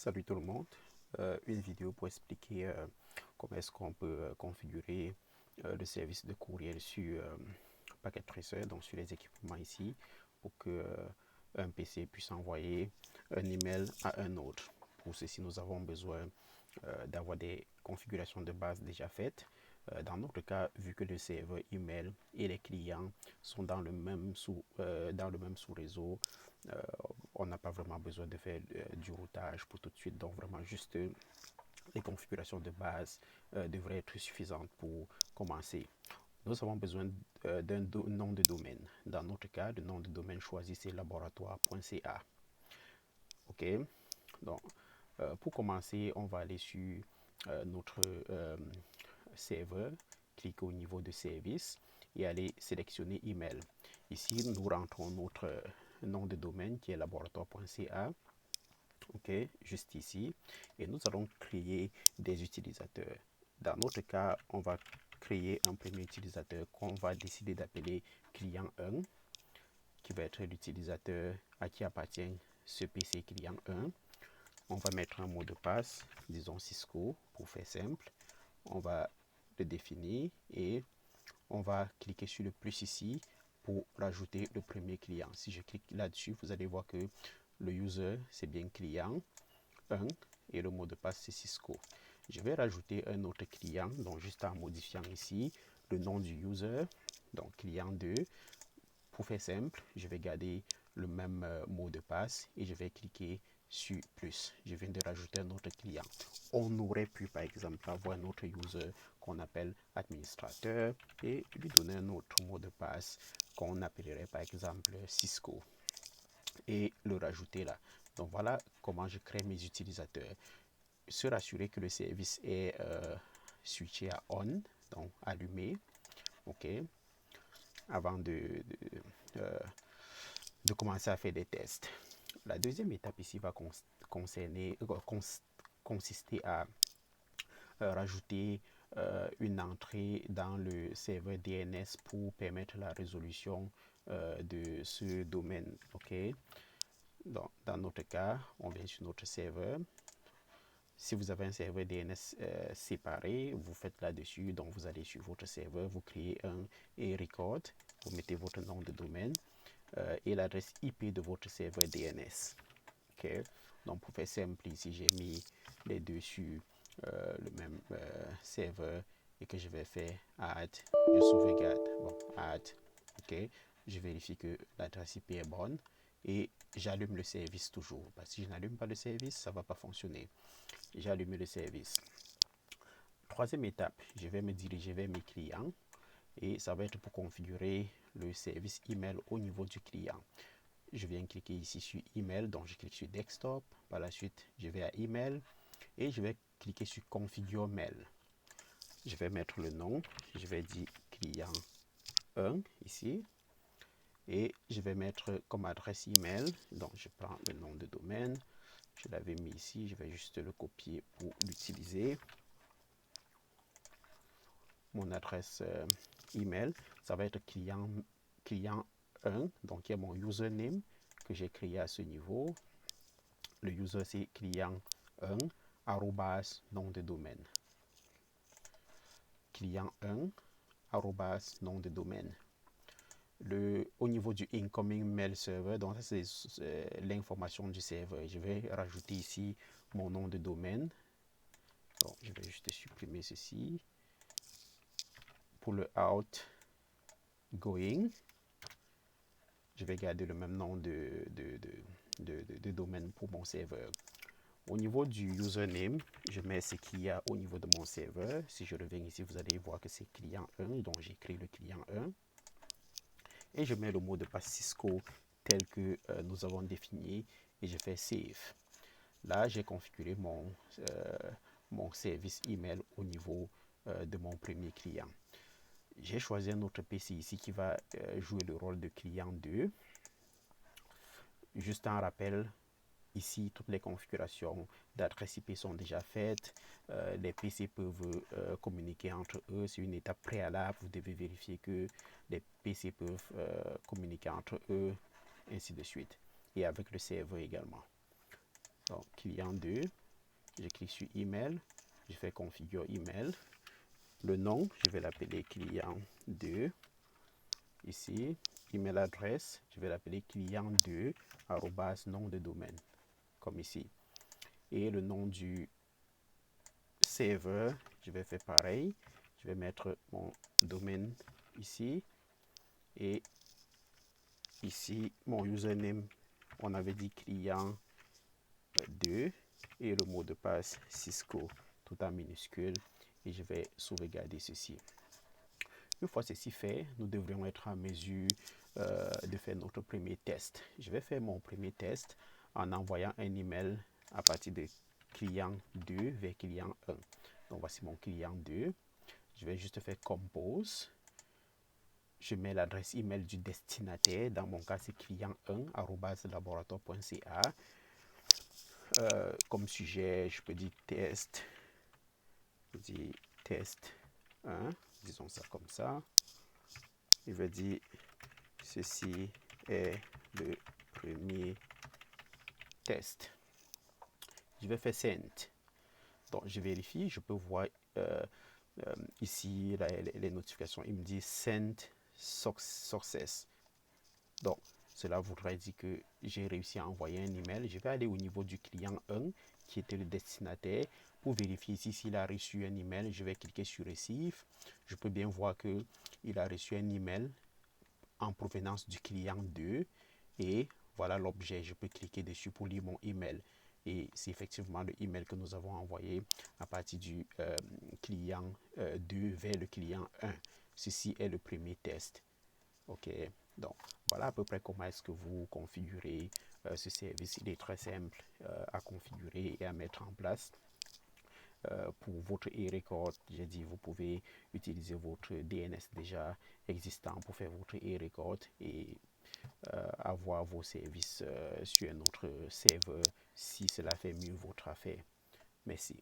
Salut tout le monde. Une vidéo pour expliquer comment est-ce qu'on peut configurer le service de courriel sur Packet Tracer, donc sur les équipements ici, pour que un PC puisse envoyer un email à un autre. Pour ceci, nous avons besoin d'avoir des configurations de base déjà faites. Dans notre cas, vu que le serveur email et les clients sont dans le même sous-réseau, on n'a pas vraiment besoin de faire du routage pour tout de suite. Donc vraiment juste les configurations de base devraient être suffisantes pour commencer. Nous avons besoin d'un nom de domaine. Dans notre cas, le nom de domaine choisi, c'est laboratoire.ca. OK. Donc, pour commencer, on va aller sur notre serveur, cliquer au niveau de service et aller sélectionner email. Ici, nous rentrons notre nom de domaine qui est laboratoire.ca. OK, juste ici. Et nous allons créer des utilisateurs. Dans notre cas, on va créer un premier utilisateur qu'on va décider d'appeler client 1, qui va être l'utilisateur à qui appartient ce PC client 1. On va mettre un mot de passe, disons Cisco, pour faire simple. On va le définir et on va cliquer sur le plus ici pour rajouter le premier client. Si je clique là-dessus, vous allez voir que le user, c'est bien client 1 et le mot de passe, c'est Cisco. Je vais rajouter un autre client, donc juste en modifiant ici le nom du user, donc client 2. Pour faire simple, je vais garder le même mot de passe et je vais cliquer sur plus. Je viens de rajouter un autre client. On aurait pu par exemple avoir un autre user qu'on appelle administrateur et lui donner un autre mot de passe qu'on appellerait par exemple Cisco et le rajouter là. Donc voilà comment je crée mes utilisateurs. Se rassurer que le service est switché à on, donc allumé, ok, avant de commencer à faire des tests. La deuxième étape ici va consister à rajouter une entrée dans le serveur DNS pour permettre la résolution de ce domaine. Ok. Donc, dans notre cas, on vient sur notre serveur. Si vous avez un serveur DNS séparé, vous faites là-dessus. Donc, vous allez sur votre serveur, vous créez un record, vous mettez votre nom de domaine et l'adresse IP de votre serveur DNS. Okay. Donc, pour faire simple, ici, j'ai mis les deux sur le même serveur et que je vais faire add. Je sauvegarde. Bon, add. OK. Je vérifie que l'adresse IP est bonne et j'allume le service toujours. Parce que si je n'allume pas le service, ça ne va pas fonctionner. J'ai allumé le service. Troisième étape, je vais me diriger vers mes clients et ça va être pour configurer le service email au niveau du client. Je viens cliquer ici sur email, donc je clique sur desktop. Par la suite, je vais à email et je vais cliquer sur configure mail. Je vais mettre le nom, je vais dire client 1 ici et je vais mettre comme adresse email. Donc je prends le nom de domaine, je l'avais mis ici, je vais juste le copier pour l'utiliser. Mon adresse email, ça va être client 1, donc qui est mon username que j'ai créé à ce niveau. Le user c'est client 1 arrobas nom de domaine. Client 1 arrobas nom de domaine. Au niveau du incoming mail server, donc ça c'est l'information du serveur. Je vais rajouter ici mon nom de domaine. Donc, je vais juste supprimer ceci. Pour le outgoing, je vais garder le même nom de domaine pour mon serveur. Au niveau du username, je mets ce qu'il y a au niveau de mon serveur. Si je reviens ici, vous allez voir que c'est client 1, donc j'écris le client 1. Et je mets le mot de passe Cisco tel que nous avons défini et je fais Save. Là, j'ai configuré mon service email au niveau de mon premier client. J'ai choisi un autre PC ici qui va jouer le rôle de client 2. Juste un rappel, ici, toutes les configurations d'adresse IP sont déjà faites. Les PC peuvent communiquer entre eux. C'est une étape préalable. Vous devez vérifier que les PC peuvent communiquer entre eux, ainsi de suite. Et avec le serveur également. Donc, client 2, je clique sur email, je fais configure email. Le nom, je vais l'appeler client 2. Ici, email adresse, je vais l'appeler client 2, nom de domaine, comme ici. Et le nom du serveur, je vais faire pareil. Je vais mettre mon domaine ici. Et ici, mon username, on avait dit client 2. Et le mot de passe Cisco, tout en minuscule. Et je vais sauvegarder ceci. Une fois ceci fait, nous devrions être en mesure de faire notre premier test. Je vais faire mon premier test en envoyant un email à partir de client 2 vers client 1. Donc voici mon client 2. Je vais juste faire compose. Je mets l'adresse email du destinataire. Dans mon cas, c'est client1@laboratoire.ca. Comme sujet, je peux dire test. Je dis test 1. Disons ça comme ça. Il veut dire ceci est le premier test. Je vais faire send. Donc je vérifie, je peux voir ici les notifications. Il me dit send success. Donc cela voudrait dire que j'ai réussi à envoyer un email. Je vais aller au niveau du client 1 qui était le destinataire pour vérifier ici s'il a reçu un email. Je vais cliquer sur Receive. Je peux bien voir qu'il a reçu un email en provenance du client 2 et voilà l'objet. Je peux cliquer dessus pour lire mon email et c'est effectivement le email que nous avons envoyé à partir du client 2 vers le client 1. Ceci est le premier test. Ok, donc voilà à peu près comment est-ce que vous configurez ce service. Il est très simple à configurer et à mettre en place. Pour votre e-record, j'ai dit vous pouvez utiliser votre DNS déjà existant pour faire votre e-record et avoir vos services sur un autre serveur si cela fait mieux votre affaire. Merci.